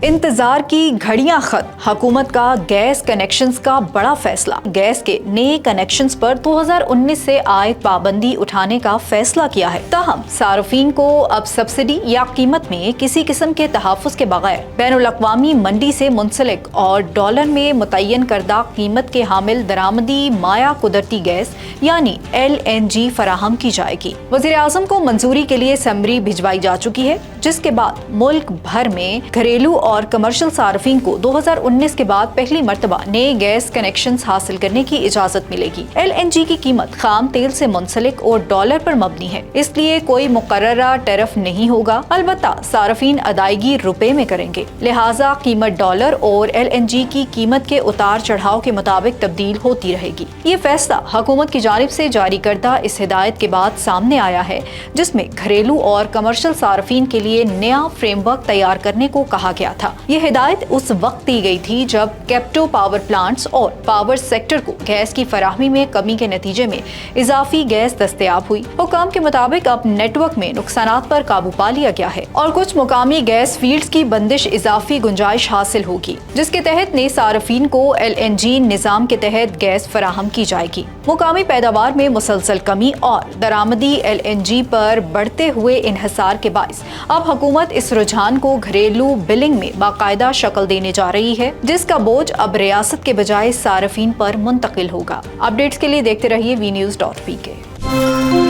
इंतजार की घड़ियां खत्म, हुकूमत का गैस कनेक्शंस का बड़ा फैसला। गैस के नए कनेक्शंस पर 2019 से आयद पाबंदी उठाने का फैसला किया है। ताहम सार्फिन को अब सब्सिडी या कीमत में किसी किस्म के तहफ़्फ़ुज़ के बगैर बैनुल-अक़वामी मंडी से मुंसलिक और डॉलर में मुतय्यन करदा कीमत के हामिल दरामदी माया कुदरती गैस यानी LNG फराहम की जाएगी। वज़ीर-ए-आज़म को मंजूरी के लिए समरी भिजवाई जा चुकी है, जिसके बाद मुल्क भर में घरेलू और कमर्शियल सार्फिन को 2019 के बाद पहली मर्तबा नए गैस कनेक्शंस हासिल करने की इजाजत मिलेगी। LNG की कीमत खाम तेल से मुंसलिक और डॉलर पर मबनी है, इसलिए कोई मुकर्ररा टैरिफ नहीं होगा। अलबत्ता सार्फिन अदायगी रुपए में करेंगे, लिहाजा कीमत डॉलर और LNG की कीमत के उतार चढ़ाव के मुताबिक तब्दील होती रहेगी। ये फैसला हुकूमत की जानिब से जारी करदा इस हिदायत के बाद सामने आया है, जिसमें घरेलू और कमर्शियल सार्फिन के लिए नया फ्रेमवर्क तैयार करने को कहा गया था। ये हिदायत उस वक्त दी गई थी जब कैप्टो पावर प्लांट्स और पावर सेक्टर को गैस की फराहमी में कमी के नतीजे में इजाफी गैस दस्तयाब हुई। हुकाम के मुताबिक अब नेटवर्क में नुकसानात पर काबू पा लिया गया है और कुछ मुकामी गैस फील्ड्स की बंदिश इजाफी गुंजाइश हासिल होगी, जिसके तहत नए सार्फिन को LNG निजाम के तहत गैस फराहम की जाएगी। मुकामी पैदावार में मुसलसल कमी और दरामदी LNG पर बढ़ते हुए इन्हिसार के बाइस अब हुकूमत इस रुझान को घरेलू बिलिंग में बाकायदा शक्ल देने जा रही है, जिसका बोझ अब रियासत के बजाय सार्फिन पर मुंतकिल होगा। अपडेट्स के लिए देखते रहिए VNews.pk।